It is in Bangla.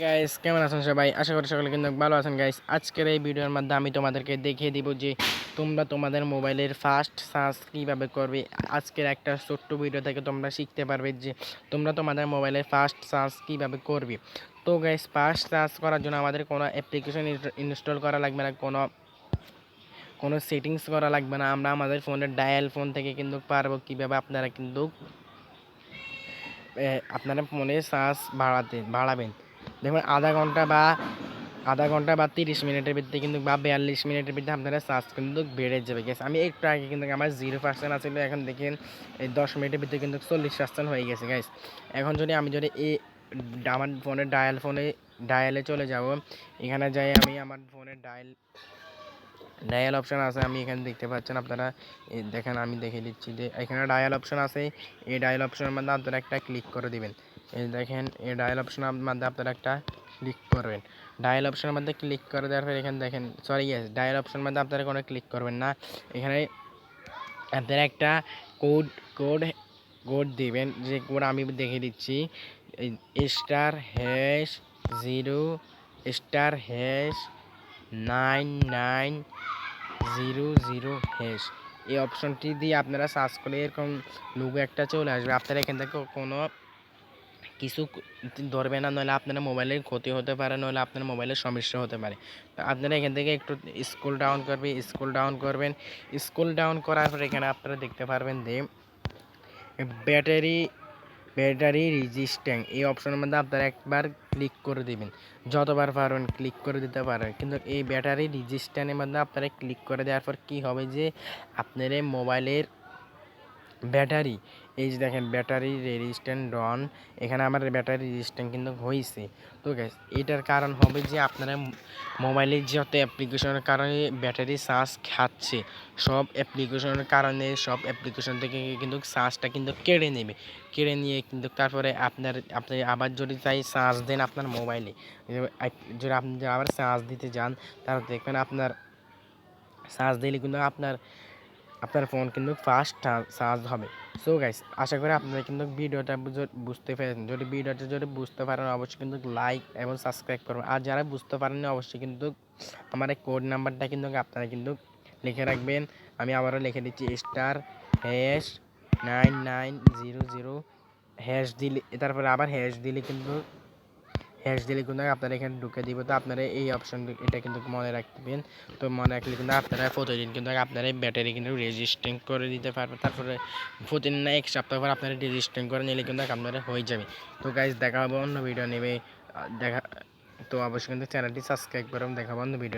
গাইস কেমন আছেন সবাই? আশা করি সকলে কিন্তু ভালো আছেন গাইস। আজকের এই ভিডিওর মাধ্যমে আমি তোমাদেরকে দেখিয়ে দিব যে তোমরা তোমাদের মোবাইলের ফাস্ট চার্জ কিভাবে করবে। আজকের একটা ছোট্ট ভিডিও থেকে তোমরা শিখতে পারবে যে তোমরা তোমাদের মোবাইলের ফাস্ট চার্জ কিভাবে করবে। তো গাইস, ফাস্ট চার্জ করার জন্য আমাদের কোনো অ্যাপ্লিকেশন ইনস্টল করা লাগবে না, কোনো সেটিংস করা লাগবে না। আমরা আমাদের ফোনের ডায়াল ফোন থেকে কিন্তু পারবো কিভাবে আপনারা কিন্তু আপনারা ফোনে চার্জ বাড়াবেন। দেখুন আধা ঘন্টা বা 30 মিনিটের ভিতরে কিন্তু বা 42 মিনিটের ভিতরে আপনারা চার্জ কিন্তু বেড়ে যাবে গেছে। আমি একটু আগে কিন্তু আমার 0% আছিল, এখন দেখেন এই 10 মিনিটের ভিতরে কিন্তু 40% হয়ে গেছে গাইস। এখন আমি যদি আমার ফোনের ডায়ালে চলে যাব, এখানে যাই আমি আমার ফোনের ডায়াল অপশন আছে, আমি এখানে দেখতে পাচ্ছেন আপনারা। দেখেন আমি দেখে দিচ্ছি যে এখানে ডায়াল অপশন আছে। এই ডায়াল অপশনের মধ্যে আপনারা একটা ক্লিক করে দিবেন। এই দেখেন এই ডায়াল অপশনের মধ্যে আপনারা একটা ক্লিক করবেন। ডায়াল অপশনের মধ্যে ক্লিক করে দেওয়ার পর এখানে দেখেন, ডায়াল অপশনের মধ্যে আপনারা কোনো ক্লিক করবেন না। এখানে আপনারা একটা কোড কোড কোড দিবেন, যে কোড আমি দেখে দিচ্ছি। *#***990#। এই অপশনটি দিয়ে আপনারা সার্চ করলে এরকম লোগো একটা চলে আসবে। আপনারা এখান থেকে কোনো কিছু ধরবে না, নইলে আপনার মোবাইলের ক্ষতি হতে পারে, নইলে আপনার মোবাইলের সমস্যা হতে পারে। তো আপনারা এখান থেকে একটু স্ক্রল ডাউন করার পর এখানে আপনারা দেখতে পারবেন যে ব্যাটারি ব্যাটারি রেজিস্ট্যান্ট এই অপশনের মধ্যে আপনারা একবার ক্লিক করে দিবেন। যতবার পারবেন ক্লিক করে দিতে পারেন, কিন্তু এই ব্যাটারি রেজিস্ট্যান্টের মধ্যে আপনারা ক্লিক করে দেওয়ার পর কী হবে যে আপনার মোবাইলের ব্যাটারি, এই যে দেখেন ব্যাটারি রেজিস্ট্যান্ট ডন, এখানে আমার ব্যাটারি রেজিস্ট্যান্ট কিন্তু হয়েছে। তো গ্যাস এটার কারণ হবে যে আপনারা মোবাইলের যত অ্যাপ্লিকেশনের কারণে ব্যাটারি চার্জ খাচ্ছে, সব অ্যাপ্লিকেশন থেকে কিন্তু চার্জটা কিন্তু কেড়ে নিয়ে কিন্তু তারপরে আপনি আবার যদি চাই চার্জ দেন আপনার মোবাইলে, যদি আপনি আবার চার্জ দিতে যান, তাহলে দেখবেন আপনার চার্জ দিলে কিন্তু আপনার ফোন কিন্তু ফাস্ট চার্জ হবে। সো গাইস, আশা করি আপনারা কিন্তু ভিডিওটা বুঝতে পেরেছেন। যদি বুঝতে পারেন অবশ্যই কিন্তু লাইক এবং সাবস্ক্রাইব করবেন। আর যারা বুঝতে পারেন অবশ্যই কিন্তু আমার এই কোড নাম্বারটা কিন্তু আপনারা কিন্তু লিখে রাখবেন। আমি আবারও লিখে দিচ্ছি, *#*9900# দিলে, তারপরে আবার হ্যাশ দিলে কিন্তু আপনারা এখানে ঢুকে দিব। তো আপনারা এই অপশন এটা কিন্তু মনে রাখবেন। তো মনে রাখলে কিন্তু আপনারা প্রতিদিন কিন্তু আপনারা ব্যাটারি কিন্তু রেজিস্ট্যান্ট করে দিতে পারবেন। তারপরে প্রতিদিন না 1 সপ্তাহ পর আপনারা রেজিস্ট্যান্ট করে নিলে কিন্তু আপনারা হয়ে যাবে। তো গাইজ, দেখা হবে অন্য ভিডিও নেবে। তো অবশ্যই কিন্তু চ্যানেলটি সাবস্ক্রাইব করুন। দেখা হবে অন্য ভিডিও।